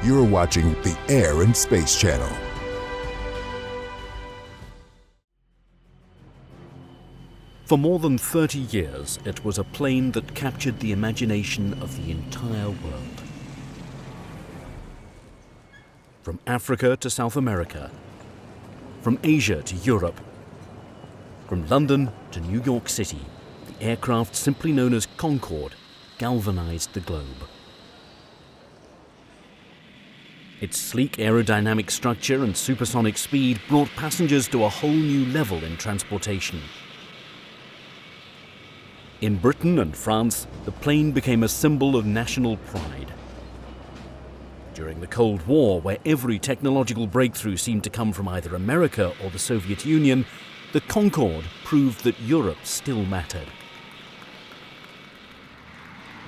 You're watching the Air and Space Channel. For more than 30 years, it was a plane that captured the imagination of the entire world. From Africa to South America, from Asia to Europe, from London to New York City, the aircraft simply known as Concorde galvanized the globe. Its sleek aerodynamic structure and supersonic speed brought passengers to a whole new level in transportation. In Britain and France, the plane became a symbol of national pride. During the Cold War, where every technological breakthrough seemed to come from either America or the Soviet Union, the Concorde proved that Europe still mattered.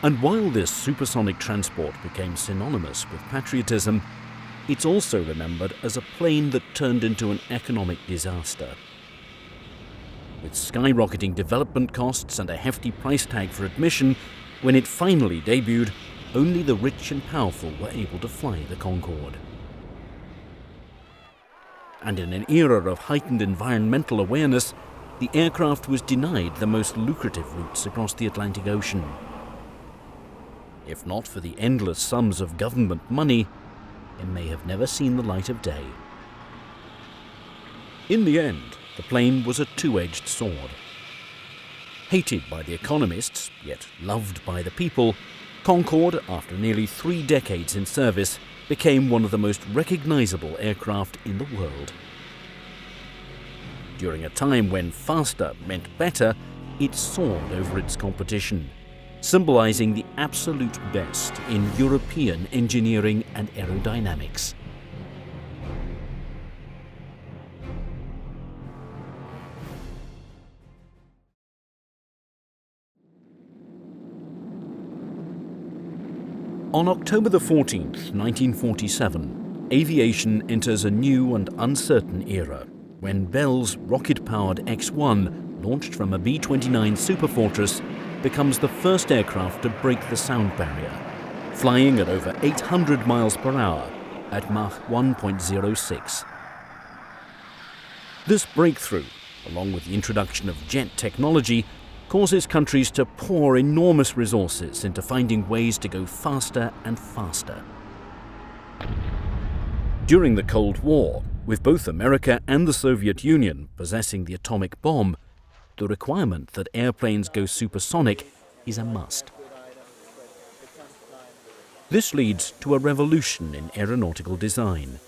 And while this supersonic transport became synonymous with patriotism, it's also remembered as a plane that turned into an economic disaster. With skyrocketing development costs and a hefty price tag for admission, when it finally debuted, only the rich and powerful were able to fly the Concorde. And in an era of heightened environmental awareness, the aircraft was denied the most lucrative routes across the Atlantic Ocean. If not for the endless sums of government money, it may have never seen the light of day. In the end, the plane was a two-edged sword. Hated by the economists, yet loved by the people, Concorde, after nearly 3 decades in service, became one of the most recognizable aircraft in the world. During a time when faster meant better, it soared over its competition, symbolizing the absolute best in European engineering and aerodynamics. On October the 14th, 1947, aviation enters a new and uncertain era when Bell's rocket-powered X-1, launched from a B-29 Superfortress, becomes the first aircraft to break the sound barrier, flying at over 800 miles per hour at Mach 1.06. This breakthrough, along with the introduction of jet technology, causes countries to pour enormous resources into finding ways to go faster and faster. During the Cold War, with both America and the Soviet Union possessing the atomic bomb, the requirement that airplanes go supersonic is a must. This leads to a revolution in aeronautical design.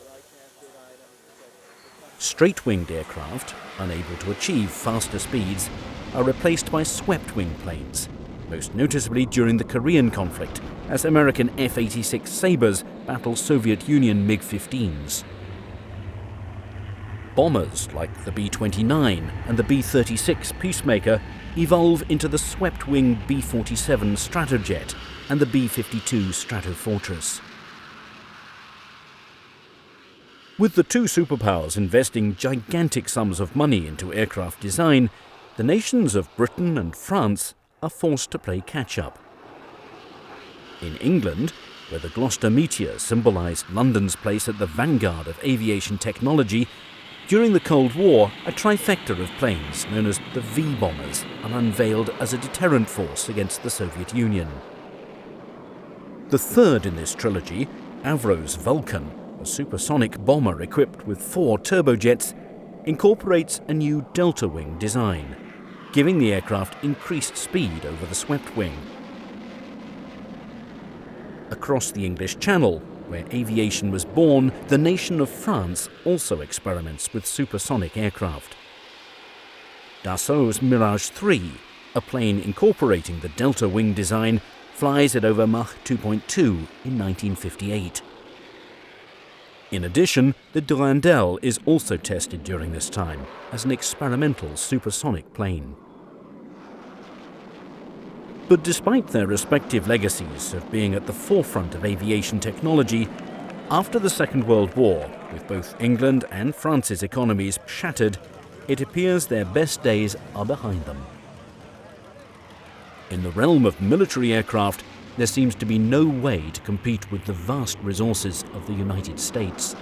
Straight-winged aircraft, unable to achieve faster speeds, are replaced by swept-wing planes, most noticeably during the Korean conflict, as American F-86 Sabres battle Soviet Union MiG-15s. Bombers like the B-29 and the B-36 Peacemaker evolve into the swept-wing B-47 Stratojet and the B-52 Stratofortress. With the two superpowers investing gigantic sums of money into aircraft design, the nations of Britain and France are forced to play catch-up. In England, where the Gloucester Meteor symbolised London's place at the vanguard of aviation technology, during the Cold War, a trifecta of planes known as the V-bombers are unveiled as a deterrent force against the Soviet Union. The third in this trilogy, Avro's Vulcan, a supersonic bomber equipped with 4 turbojets, incorporates a new delta-wing design, giving the aircraft increased speed over the swept wing. Across the English Channel, where aviation was born, the nation of France also experiments with supersonic aircraft. Dassault's Mirage 3, a plane incorporating the delta wing design, flies at over Mach 2.2 in 1958. In addition, the Durandal is also tested during this time as an experimental supersonic plane. But despite their respective legacies of being at the forefront of aviation technology, after the Second World War, with both England and France's economies shattered, it appears their best days are behind them. In the realm of military aircraft, there seems to be no way to compete with the vast resources of the United States.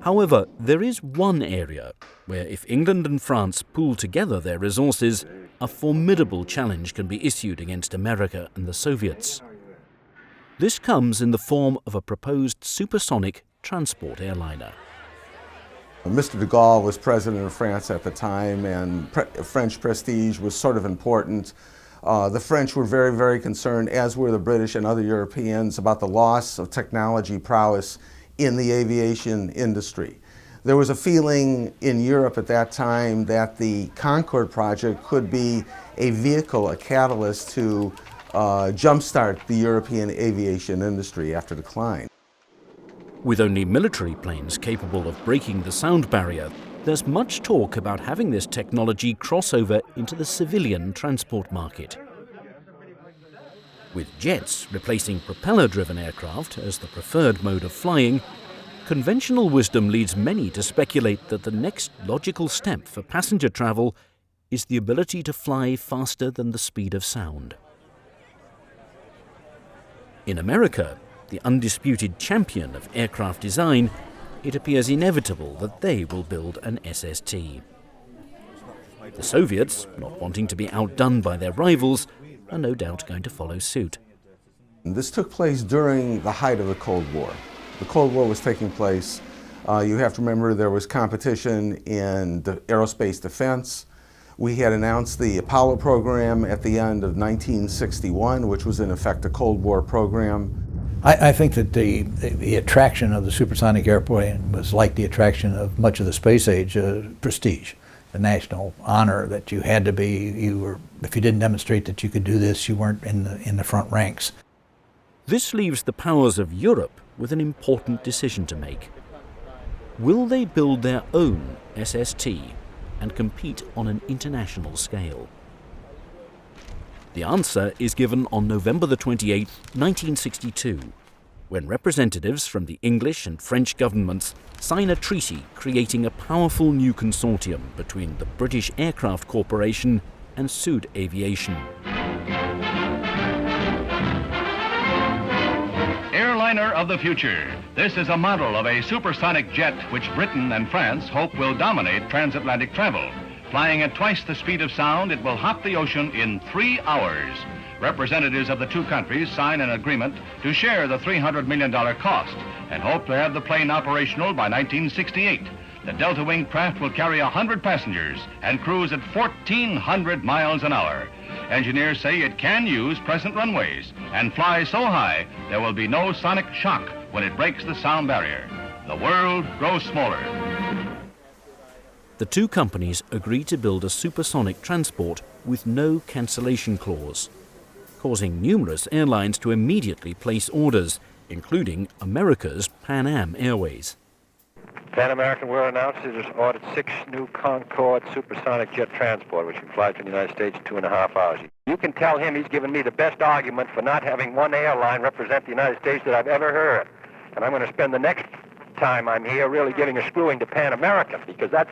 However, there is one area where, if England and France pool together their resources, a formidable challenge can be issued against America and the Soviets. This comes in the form of a proposed supersonic transport airliner. Mr. de Gaulle was president of France at the time, and French prestige was sort of important. The French were very, very concerned, as were the British and other Europeans, about the loss of technology prowess in the aviation industry. There was a feeling in Europe at that time that the Concorde project could be a vehicle, a catalyst to jumpstart the European aviation industry after decline. With only military planes capable of breaking the sound barrier, there's much talk about having this technology cross over into the civilian transport market. With jets replacing propeller-driven aircraft as the preferred mode of flying, conventional wisdom leads many to speculate that the next logical step for passenger travel is the ability to fly faster than the speed of sound. In America, the undisputed champion of aircraft design, it appears inevitable that they will build an SST. The Soviets, not wanting to be outdone by their rivals, are no doubt going to follow suit. This took place during the height of the Cold War. The Cold War was taking place. You have to remember there was competition in the aerospace defense. We had announced the Apollo program at the end of 1961, which was in effect a Cold War program. I think that the attraction of the supersonic airplane was like the attraction of much of the space age, prestige, the national honor that you had to be. If you didn't demonstrate that you could do this, you weren't in the front ranks. This leaves the powers of Europe with an important decision to make. Will they build their own SST and compete on an international scale? The answer is given on November the 28th, 1962, when representatives from the English and French governments sign a treaty creating a powerful new consortium between the British Aircraft Corporation and Sud Aviation. Airliner of the future. This is a model of a supersonic jet which Britain and France hope will dominate transatlantic travel. Flying at twice the speed of sound, it will hop the ocean in 3 hours. Representatives of the two countries sign an agreement to share the $300 million cost and hope to have the plane operational by 1968. The Delta Wing craft will carry 100 passengers and cruise at 1,400 miles an hour. Engineers say it can use present runways and fly so high there will be no sonic shock when it breaks the sound barrier. The world grows smaller. The two companies agree to build a supersonic transport with no cancellation clause, causing numerous airlines to immediately place orders, including America's Pan Am Airways. Pan American will announce it has ordered 6 new Concorde supersonic jet transport, which can fly to the United States in 2.5 hours. You can tell him he's given me the best argument for not having one airline represent the United States that I've ever heard. And I'm going to spend the next time I'm here really giving a screwing to Pan American, because that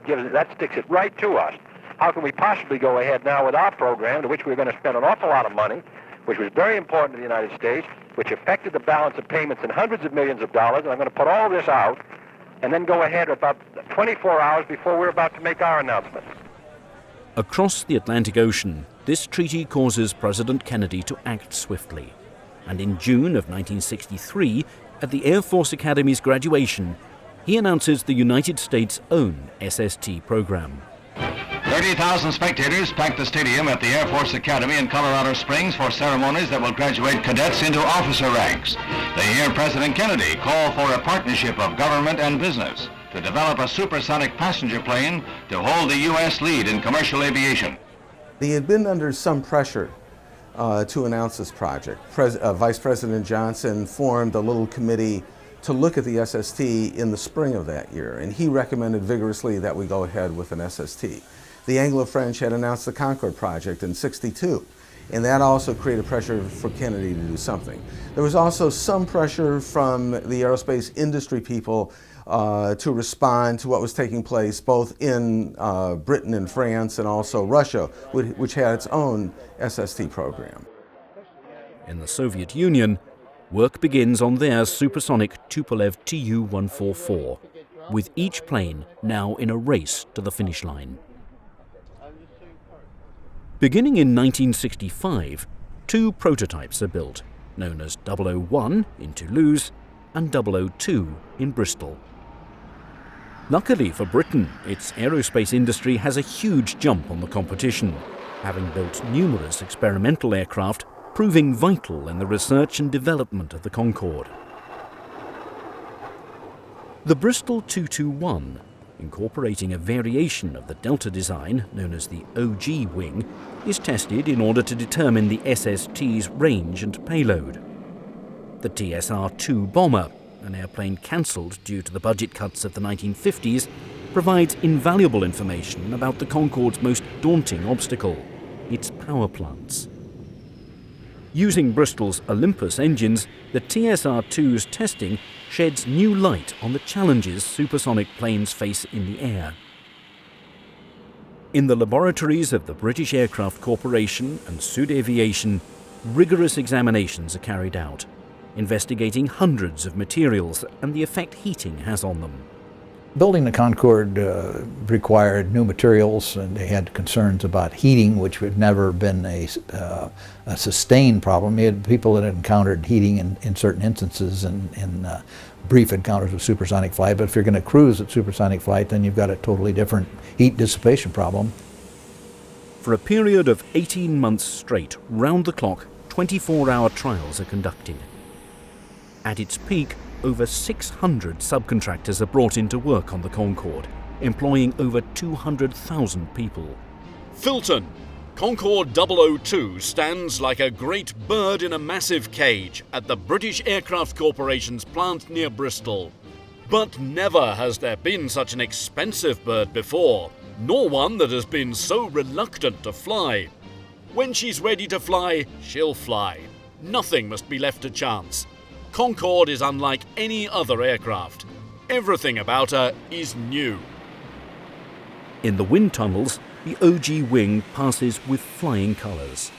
sticks it right to us. How can we possibly go ahead now with our program, to which we're going to spend an awful lot of money, which was very important to the United States, which affected the balance of payments in hundreds of millions of dollars, and I'm going to put all this out and then go ahead about 24 hours before we're about to make our announcement. Across the Atlantic Ocean, this treaty causes President Kennedy to act swiftly. And in June of 1963, at the Air Force Academy's graduation, he announces the United States' own SST program. 30,000 spectators packed the stadium at the Air Force Academy in Colorado Springs for ceremonies that will graduate cadets into officer ranks. They hear President Kennedy call for a partnership of government and business to develop a supersonic passenger plane to hold the U.S. lead in commercial aviation. He had been under some pressure to announce this project. Vice President Johnson formed a little committee to look at the SST in the spring of that year, and he recommended vigorously that we go ahead with an SST. The Anglo-French had announced the Concorde project in '62, and that also created pressure for Kennedy to do something. There was also some pressure from the aerospace industry people to respond to what was taking place both in Britain and France and also Russia, which had its own SST program. In the Soviet Union, work begins on their supersonic Tupolev Tu-144, with each plane now in a race to the finish line. Beginning in 1965, two prototypes are built, known as 001 in Toulouse and 002 in Bristol. Luckily for Britain, its aerospace industry has a huge jump on the competition, having built numerous experimental aircraft proving vital in the research and development of the Concorde. The Bristol 221, incorporating a variation of the Delta design known as the OG wing, is tested in order to determine the SST's range and payload. The TSR-2 bomber, an airplane cancelled due to the budget cuts of the 1950s, provides invaluable information about the Concorde's most daunting obstacle, its power plants. Using Bristol's Olympus engines, the TSR-2's testing sheds new light on the challenges supersonic planes face in the air. In the laboratories of the British Aircraft Corporation and Sud Aviation, rigorous examinations are carried out, investigating hundreds of materials and the effect heating has on them. Building the Concorde required new materials, and they had concerns about heating, which had never been a sustained problem. You had people that had encountered heating in certain instances in brief encounters with supersonic flight, but if you're going to cruise at supersonic flight, then you've got a totally different heat dissipation problem. For a period of 18 months straight, round-the-clock, 24-hour trials are conducted. At its peak, over 600 subcontractors are brought into work on the Concorde, employing over 200,000 people. Filton, Concorde 002 stands like a great bird in a massive cage at the British Aircraft Corporation's plant near Bristol. But never has there been such an expensive bird before, nor one that has been so reluctant to fly. When she's ready to fly, she'll fly. Nothing must be left to chance. Concorde is unlike any other aircraft. Everything about her is new. In the wind tunnels, the OG wing passes with flying colours.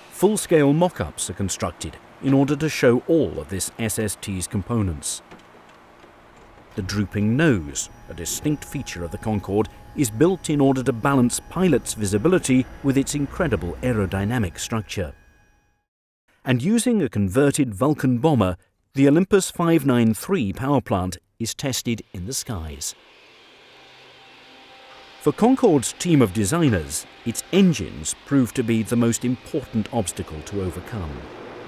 Full-scale mock-ups are constructed in order to show all of this SST's components. The drooping nose, a distinct feature of the Concorde, is built in order to balance pilots' visibility with its incredible aerodynamic structure. And using a converted Vulcan bomber, the Olympus 593 power plant is tested in the skies. For Concorde's team of designers, its engines proved to be the most important obstacle to overcome.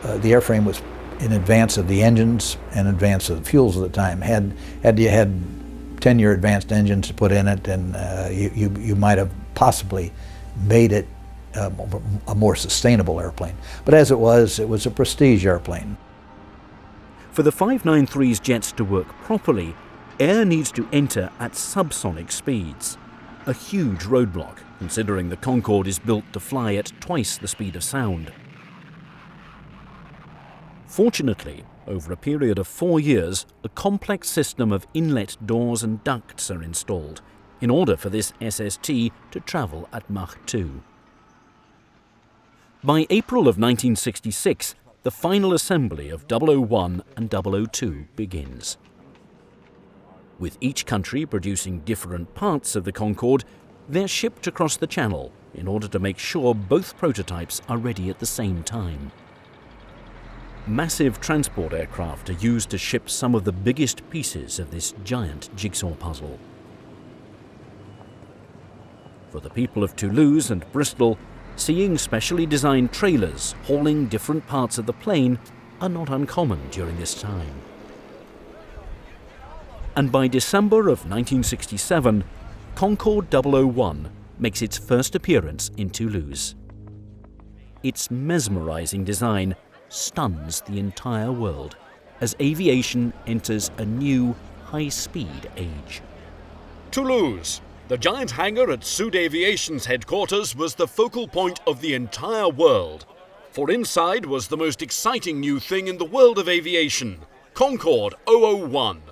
The airframe was in advance of the engines and advance of the fuels at the time. Had you had 10-year advanced engines to put in it, and you might have possibly made it a more sustainable airplane. But as it was a prestige airplane. For the 593's jets to work properly, air needs to enter at subsonic speeds, a huge roadblock considering the Concorde is built to fly at twice the speed of sound. Fortunately, over a period of 4 years, a complex system of inlet doors and ducts are installed in order for this SST to travel at Mach 2. By April of 1966, the final assembly of 001 and 002 begins. With each country producing different parts of the Concorde, they're shipped across the Channel in order to make sure both prototypes are ready at the same time. Massive transport aircraft are used to ship some of the biggest pieces of this giant jigsaw puzzle. For the people of Toulouse and Bristol, seeing specially designed trailers hauling different parts of the plane are not uncommon during this time. And by December of 1967, Concorde 001 makes its first appearance in Toulouse. Its mesmerizing design stuns the entire world as aviation enters a new high-speed age. Toulouse. The giant hangar at Sud Aviation's headquarters was the focal point of the entire world. For inside was the most exciting new thing in the world of aviation, Concorde 001.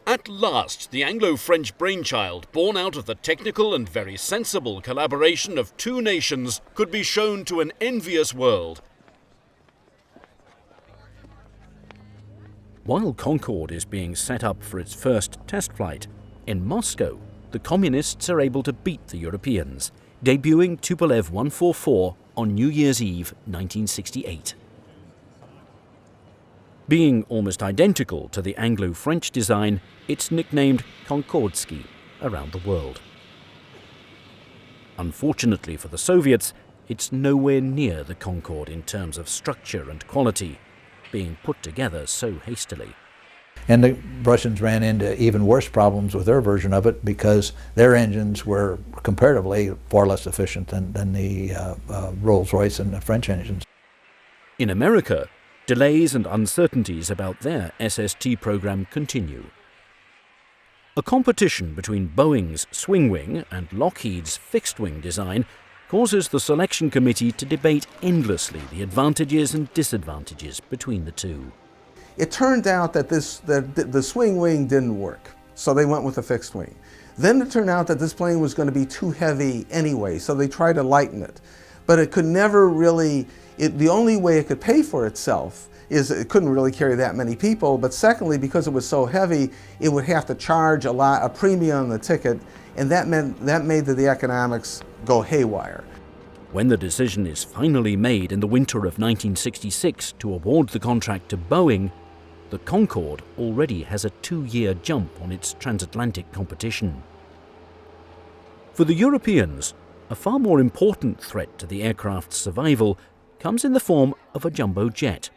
At last, the Anglo-French brainchild, born out of the technical and very sensible collaboration of two nations, could be shown to an envious world. While Concorde is being set up for its first test flight, in Moscow, the Communists are able to beat the Europeans, debuting Tupolev 144 on New Year's Eve 1968. Being almost identical to the Anglo-French design, it's nicknamed Concordski around the world. Unfortunately for the Soviets, it's nowhere near the Concorde in terms of structure and quality, being put together so hastily. And the Russians ran into even worse problems with their version of it because their engines were comparatively far less efficient than the Rolls-Royce and the French engines. In America, delays and uncertainties about their SST program continue. A competition between Boeing's swing-wing and Lockheed's fixed-wing design causes the selection committee to debate endlessly the advantages and disadvantages between the two. It turned out that the swing wing didn't work, so they went with the fixed wing. Then it turned out that this plane was going to be too heavy anyway, so they tried to lighten it. But it could never really, the only way it could pay for itself is it couldn't really carry that many people, but secondly, because it was so heavy, it would have to charge a premium on the ticket, and that made the economics go haywire. When the decision is finally made in the winter of 1966 to award the contract to Boeing, the Concorde already has a 2-year jump on its transatlantic competition. For the Europeans, a far more important threat to the aircraft's survival comes in the form of a jumbo jet.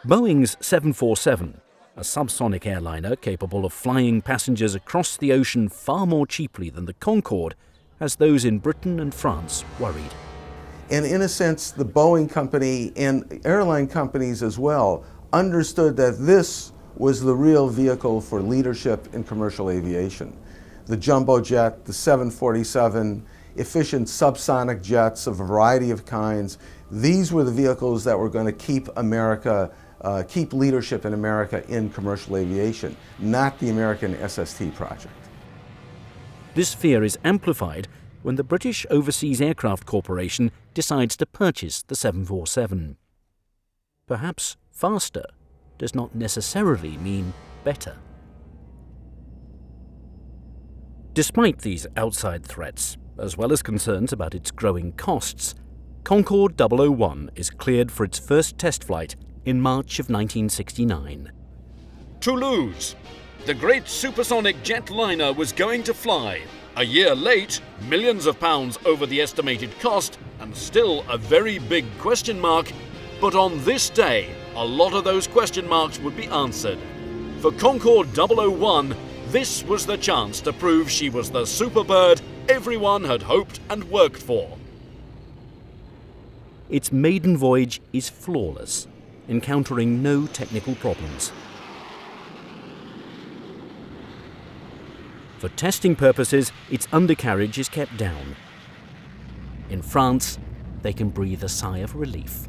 Boeing's 747, a subsonic airliner capable of flying passengers across the ocean far more cheaply than the Concorde, has those in Britain and France worried. And in a sense, the Boeing company and airline companies as well understood that this was the real vehicle for leadership in commercial aviation. The jumbo jet, the 747, efficient subsonic jets of a variety of kinds, these were the vehicles that were going to keep keep leadership in America in commercial aviation, not the American SST project. This fear is amplified when the British Overseas Aircraft Corporation decides to purchase the 747. Perhaps faster does not necessarily mean better. Despite these outside threats, as well as concerns about its growing costs, Concorde 001 is cleared for its first test flight in March of 1969. Toulouse. The great supersonic jetliner was going to fly. A year late, millions of pounds over the estimated cost, and still a very big question mark. But on this day, a lot of those question marks would be answered. For Concorde 001, this was the chance to prove she was the superbird everyone had hoped and worked for. Its maiden voyage is flawless, encountering no technical problems. For testing purposes, its undercarriage is kept down. In France, they can breathe a sigh of relief.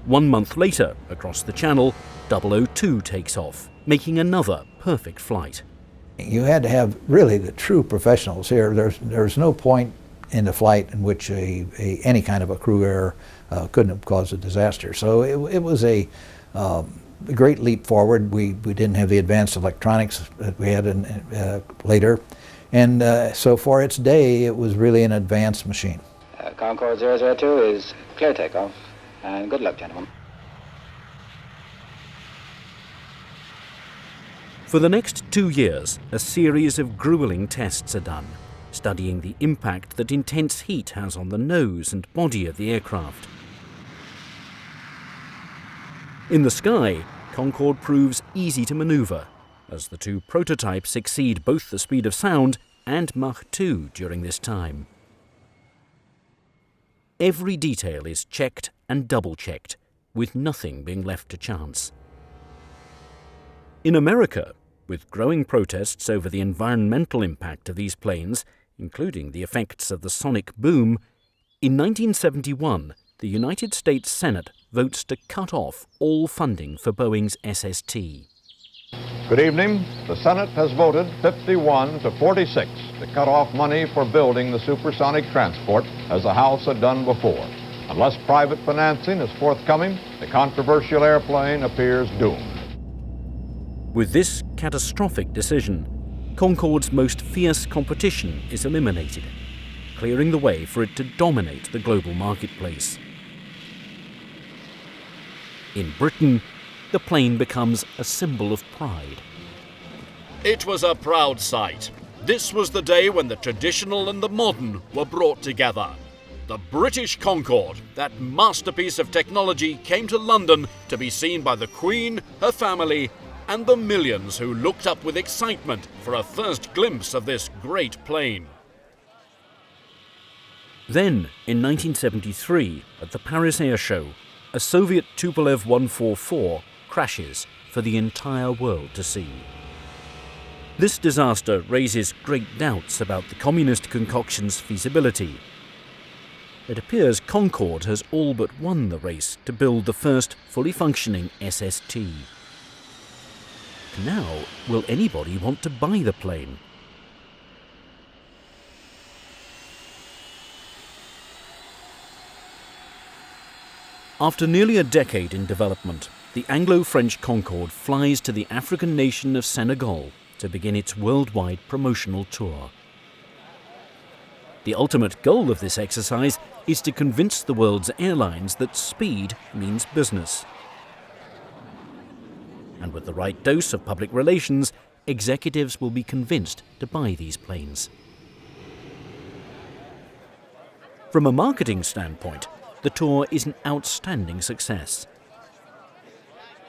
1 month later, across the Channel, 002 takes off, making another perfect flight. You had to have really the true professionals here. There's no point in the flight in which any kind of a crew error couldn't have caused a disaster. So it was a great leap forward. We didn't have the advanced electronics that we had later. And so for its day, it was really an advanced machine. Concorde 002 is clear takeoff, and good luck, gentlemen. For the next 2 years, a series of grueling tests are done, studying the impact that intense heat has on the nose and body of the aircraft. In the sky, Concorde proves easy to maneuver, as the two prototypes exceed both the speed of sound and Mach 2 during this time. Every detail is checked and double-checked, with nothing being left to chance. In America, with growing protests over the environmental impact of these planes, including the effects of the sonic boom, in 1971, the United States Senate votes to cut off all funding for Boeing's SST. Good evening. The Senate has voted 51 to 46 to cut off money for building the supersonic transport, as the House had done before. Unless private financing is forthcoming, the controversial airplane appears doomed. With this catastrophic decision, Concorde's most fierce competition is eliminated, clearing the way for it to dominate the global marketplace. In Britain, the plane becomes a symbol of pride. It was a proud sight. This was the day when the traditional and the modern were brought together. The British Concorde, that masterpiece of technology, came to London to be seen by the Queen, her family, and the millions who looked up with excitement for a first glimpse of this great plane. Then, in 1973, at the Paris Air Show, a Soviet Tupolev 144 crashes for the entire world to see. This disaster raises great doubts about the communist concoction's feasibility. It appears Concorde has all but won the race to build the first fully functioning SST. Now, will anybody want to buy the plane? After nearly a decade in development, the Anglo-French Concorde flies to the African nation of Senegal to begin its worldwide promotional tour. The ultimate goal of this exercise is to convince the world's airlines that speed means business. And with the right dose of public relations, executives will be convinced to buy these planes. From a marketing standpoint, the tour is an outstanding success.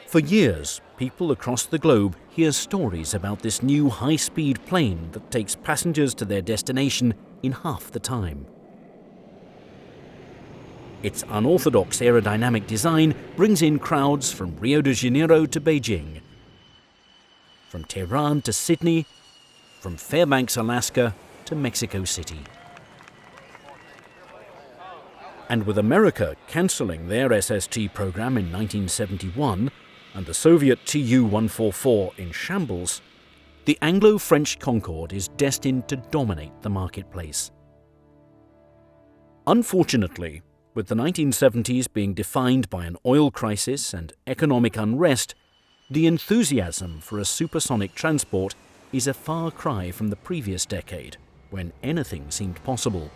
For years, people across the globe hear stories about this new high-speed plane that takes passengers to their destination in half the time. Its unorthodox aerodynamic design brings in crowds from Rio de Janeiro to Beijing, from Tehran to Sydney, from Fairbanks, Alaska to Mexico City. And with America cancelling their SST program in 1971 and the Soviet Tu-144 in shambles, the Anglo-French Concorde is destined to dominate the marketplace. Unfortunately, with the 1970s being defined by an oil crisis and economic unrest, the enthusiasm for a supersonic transport is a far cry from the previous decade, when anything seemed possible.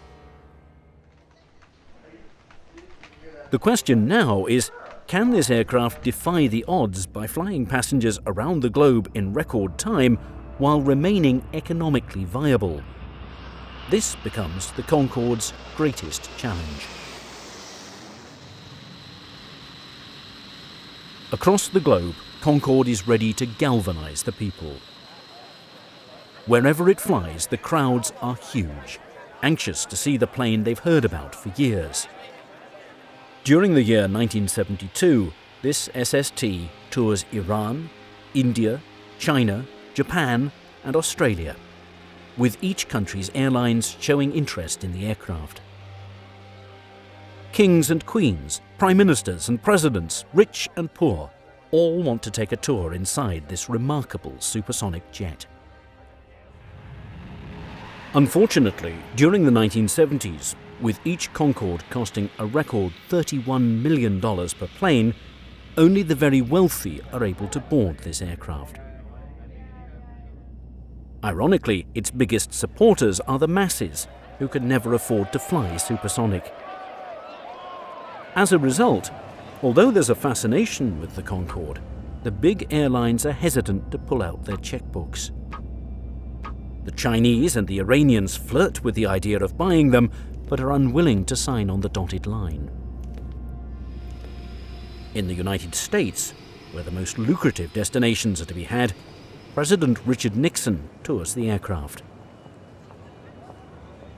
The question now is, can this aircraft defy the odds by flying passengers around the globe in record time while remaining economically viable? This becomes the Concorde's greatest challenge. Across the globe, Concorde is ready to galvanize the people. Wherever it flies, the crowds are huge, anxious to see the plane they've heard about for years. During the year 1972, this SST tours Iran, India, China, Japan, and Australia, with each country's airlines showing interest in the aircraft. Kings and queens, prime ministers and presidents, rich and poor, all want to take a tour inside this remarkable supersonic jet. Unfortunately, during the 1970s, with each Concorde costing a record $31 million per plane, only the very wealthy are able to board this aircraft. Ironically, its biggest supporters are the masses, who could never afford to fly supersonic. As a result, although there's a fascination with the Concorde, the big airlines are hesitant to pull out their checkbooks. The Chinese and the Iranians flirt with the idea of buying them, but are unwilling to sign on the dotted line. In the United States, where the most lucrative destinations are to be had, President Richard Nixon tours the aircraft.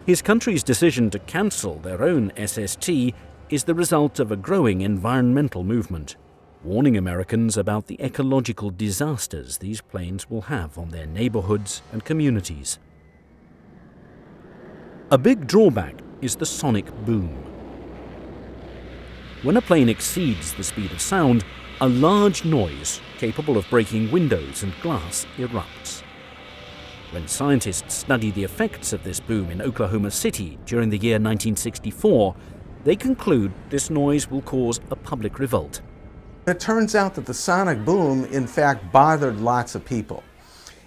His country's decision to cancel their own SST is the result of a growing environmental movement, warning Americans about the ecological disasters these planes will have on their neighborhoods and communities. A big drawback is the sonic boom. When a plane exceeds the speed of sound, a large noise capable of breaking windows and glass erupts. When scientists studied the effects of this boom in Oklahoma City during the year 1964, they conclude this noise will cause a public revolt. It turns out that the sonic boom, in fact, bothered lots of people.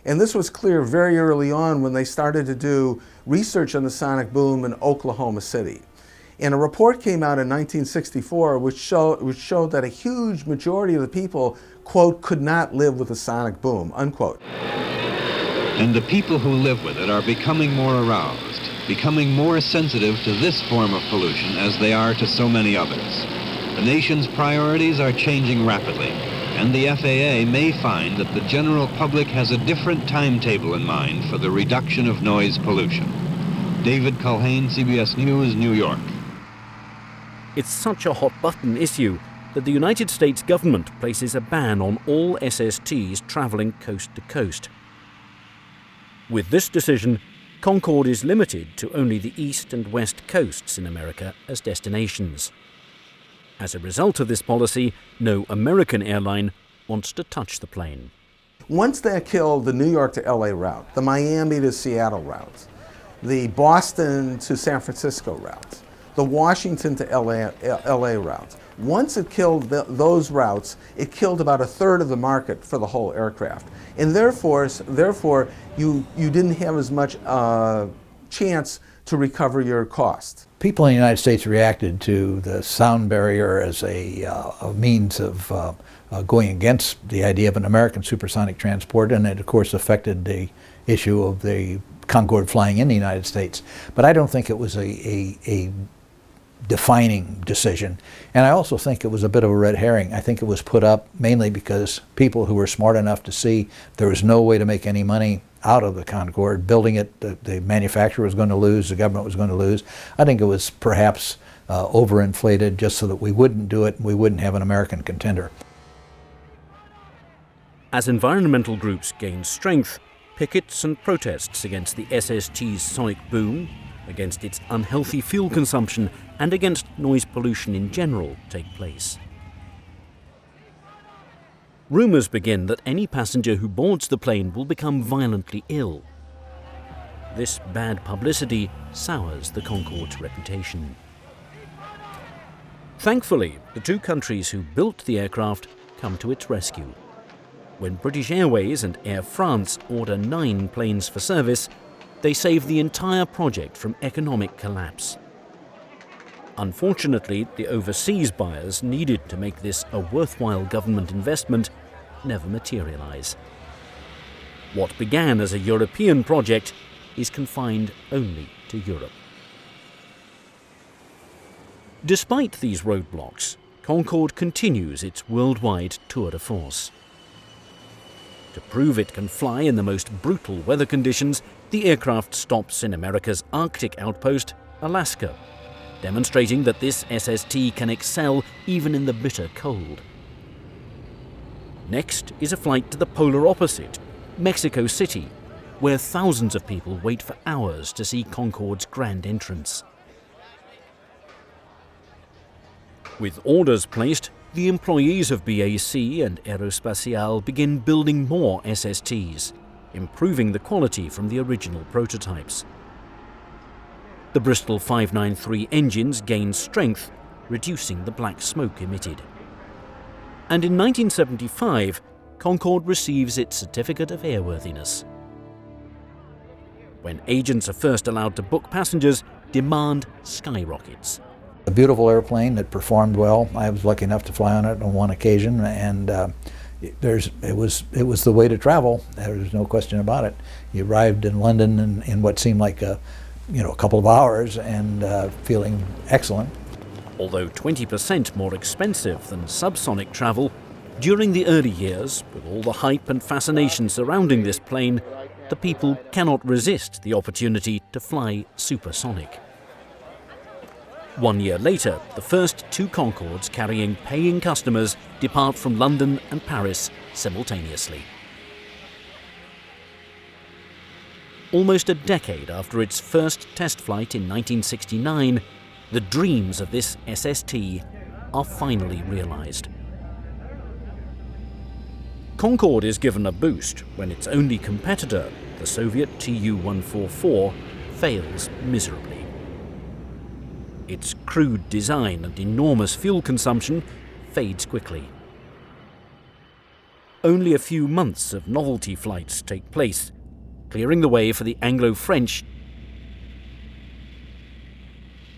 And this was clear very early on when they started to do research on the sonic boom in Oklahoma City. And a report came out in 1964 which showed that a huge majority of the people, quote, could not live with the sonic boom, unquote. And the people who live with it are becoming more aroused, becoming more sensitive to this form of pollution as they are to so many others. The nation's priorities are changing rapidly, and the FAA may find that the general public has a different timetable in mind for the reduction of noise pollution. David Culhane, CBS News, New York. It's such a hot-button issue that the United States government places a ban on all SSTs traveling coast to coast. With this decision, Concorde is limited to only the east and west coasts in America as destinations. As a result of this policy, no American airline wants to touch the plane. Once they killed the New York to LA route, the Miami to Seattle routes, the Boston to San Francisco routes, the Washington to LA routes, once it killed those routes, it killed about 1/3 of the market for the whole aircraft. And therefore you didn't have as much chance to recover your cost. People in the United States reacted to the sound barrier as a means of going against the idea of an American supersonic transport, and it of course affected the issue of the Concorde flying in the United States. But I don't think it was a defining decision. And I also think it was a bit of a red herring. I think it was put up mainly because people who were smart enough to see there was no way to make any money out of the Concorde. Building it, the manufacturer was going to lose, the government was going to lose. I think it was perhaps overinflated just so that we wouldn't do it and we wouldn't have an American contender. As environmental groups gain strength, pickets and protests against the SST's sonic boom, against its unhealthy fuel consumption, and against noise pollution in general take place. Rumours begin that any passenger who boards the plane will become violently ill. This bad publicity sours the Concorde's reputation. Thankfully, the two countries who built the aircraft come to its rescue. When British Airways and Air France order 9 planes for service, they save the entire project from economic collapse. Unfortunately, the overseas buyers needed to make this a worthwhile government investment never materialize. What began as a European project is confined only to Europe. Despite these roadblocks, Concorde continues its worldwide tour de force. To prove it can fly in the most brutal weather conditions, the aircraft stops in America's Arctic outpost, Alaska, demonstrating that this SST can excel even in the bitter cold. Next is a flight to the polar opposite, Mexico City, where thousands of people wait for hours to see Concorde's grand entrance. With orders placed, the employees of BAC and Aerospatiale begin building more SSTs, improving the quality from the original prototypes. The Bristol 593 engines gain strength, reducing the black smoke emitted. And in 1975, Concorde receives its certificate of airworthiness. When agents are first allowed to book passengers, demand skyrockets. A beautiful airplane that performed well. I was lucky enough to fly on it on one occasion, and it was the way to travel. There's no question about it. You arrived in London in what seemed like a couple of hours, and feeling excellent. Although 20% more expensive than subsonic travel, during the early years, with all the hype and fascination surrounding this plane, the people cannot resist the opportunity to fly supersonic. 1 year later, the first 2 Concordes carrying paying customers depart from London and Paris simultaneously. Almost a decade after its first test flight in 1969, the dreams of this SST are finally realized. Concorde is given a boost when its only competitor, the Soviet Tu-144, fails miserably. Its crude design and enormous fuel consumption fades quickly. Only a few months of novelty flights take place, clearing the way for the Anglo-French.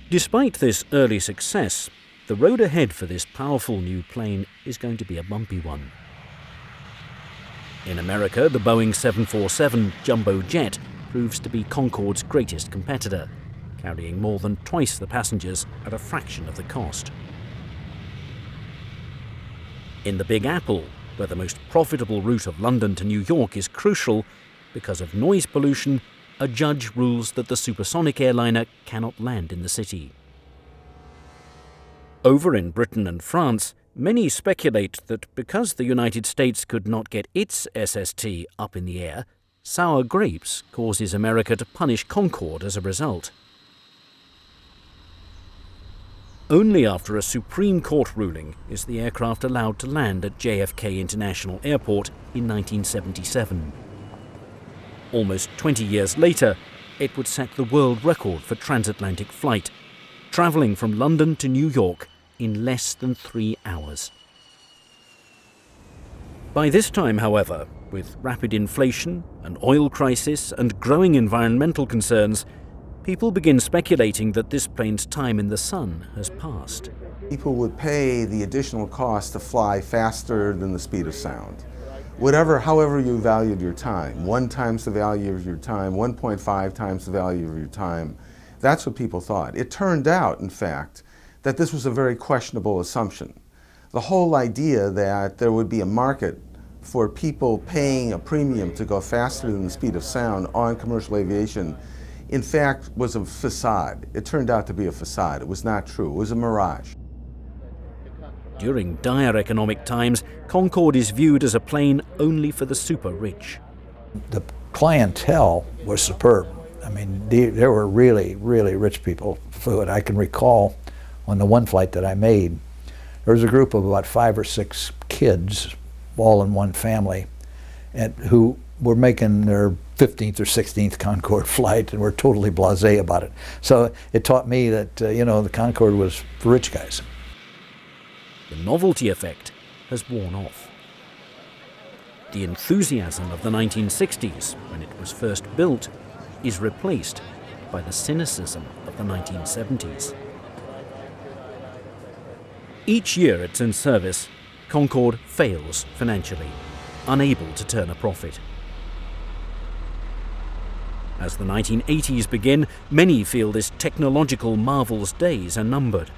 Despite this early success, the road ahead for this powerful new plane is going to be a bumpy one. In America, the Boeing 747 jumbo jet proves to be Concorde's greatest competitor, carrying more than twice the passengers at a fraction of the cost. In the Big Apple, where the most profitable route of London to New York is crucial, because of noise pollution, a judge rules that the supersonic airliner cannot land in the city. Over in Britain and France, many speculate that because the United States could not get its SST up in the air, sour grapes causes America to punish Concorde as a result. Only after a Supreme Court ruling is the aircraft allowed to land at JFK International Airport in 1977. Almost 20 years later, it would set the world record for transatlantic flight, travelling from London to New York in less than 3 hours. By this time, however, with rapid inflation, an oil crisis and growing environmental concerns, people begin speculating that this plane's time in the sun has passed. People would pay the additional cost to fly faster than the speed of sound. However you valued your time, 1 times the value of your time, 1.5 times the value of your time, that's what people thought. It turned out, in fact, that this was a very questionable assumption. The whole idea that there would be a market for people paying a premium to go faster than the speed of sound on commercial aviation, in fact, was a facade. It turned out to be a facade. It was not true. It was a mirage. During dire economic times, Concorde is viewed as a plane only for the super rich. The clientele was superb. I mean, there were really, really rich people flew it. I can recall on the one flight that I made, there was a group of about 5 or 6 kids, all in one family, who were making their 15th or 16th Concorde flight and were totally blasé about it. So it taught me that, the Concorde was for rich guys. The novelty effect has worn off. The enthusiasm of the 1960s, when it was first built, is replaced by the cynicism of the 1970s. Each year it's in service, Concorde fails financially, unable to turn a profit. As the 1980s begin, many feel this technological marvel's days are numbered.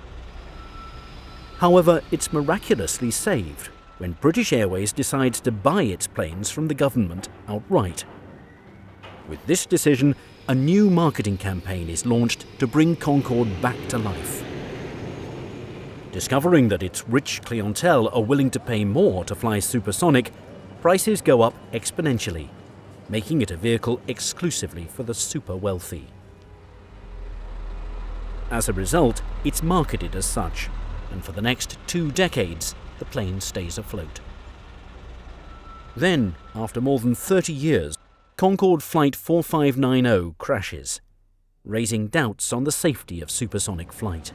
However, it's miraculously saved when British Airways decides to buy its planes from the government outright. With this decision, a new marketing campaign is launched to bring Concorde back to life. Discovering that its rich clientele are willing to pay more to fly supersonic, prices go up exponentially, making it a vehicle exclusively for the super wealthy. As a result, it's marketed as such, and for the next 2 decades, the plane stays afloat. Then, after more than 30 years, Concorde Flight 4590 crashes, raising doubts on the safety of supersonic flight.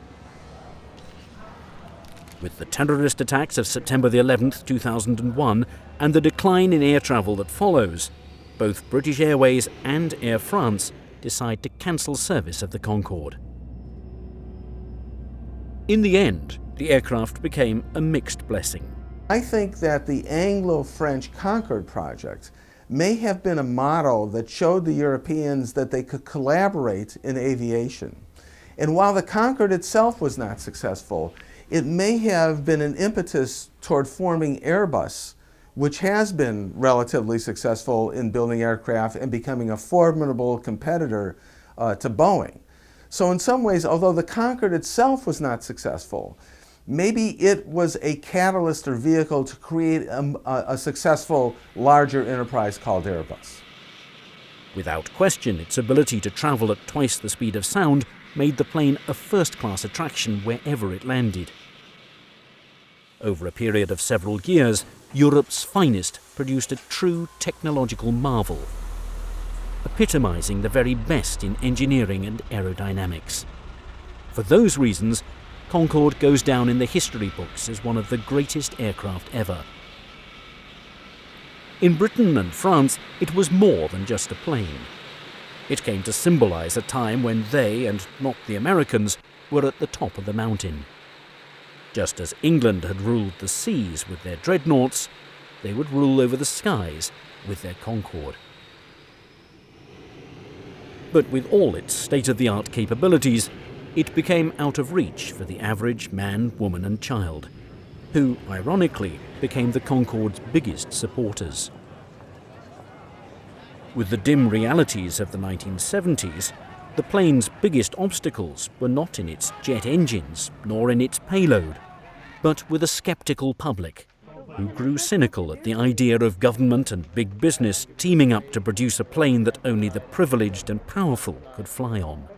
With the terrorist attacks of September the 11th, 2001, and the decline in air travel that follows, both British Airways and Air France decide to cancel service of the Concorde. In the end, the aircraft became a mixed blessing. I think that the Anglo-French Concorde project may have been a model that showed the Europeans that they could collaborate in aviation. And while the Concorde itself was not successful, it may have been an impetus toward forming Airbus, which has been relatively successful in building aircraft and becoming a formidable competitor to Boeing. So in some ways, although the Concorde itself was not successful, maybe it was a catalyst or vehicle to create a successful, larger enterprise called Airbus. Without question, its ability to travel at twice the speed of sound made the plane a first-class attraction wherever it landed. Over a period of several years, Europe's finest produced a true technological marvel, epitomizing the very best in engineering and aerodynamics. For those reasons, Concorde goes down in the history books as one of the greatest aircraft ever. In Britain and France, it was more than just a plane. It came to symbolize a time when they, and not the Americans, were at the top of the mountain. Just as England had ruled the seas with their dreadnoughts, they would rule over the skies with their Concorde. But with all its state-of-the-art capabilities, it became out of reach for the average man, woman and child, who, ironically, became the Concorde's biggest supporters. With the dim realities of the 1970s, the plane's biggest obstacles were not in its jet engines nor in its payload, but with a skeptical public who grew cynical at the idea of government and big business teaming up to produce a plane that only the privileged and powerful could fly on.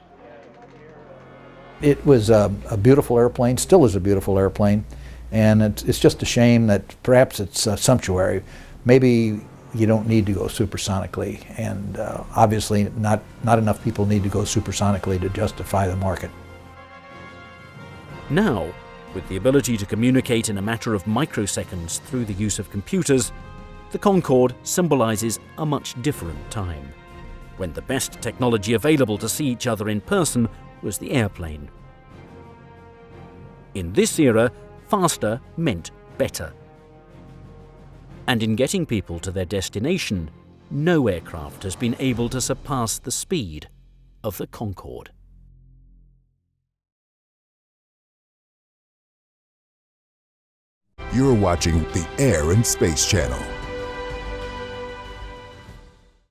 It was a beautiful airplane, still is a beautiful airplane, and it's just a shame that perhaps it's sumptuary. Maybe you don't need to go supersonically, and obviously not enough people need to go supersonically to justify the market. Now, with the ability to communicate in a matter of microseconds through the use of computers, the Concorde symbolizes a much different time, when the best technology available to see each other in person was the airplane. In this era, faster meant better. And in getting people to their destination, no aircraft has been able to surpass the speed of the Concorde. You're watching the Air and Space Channel.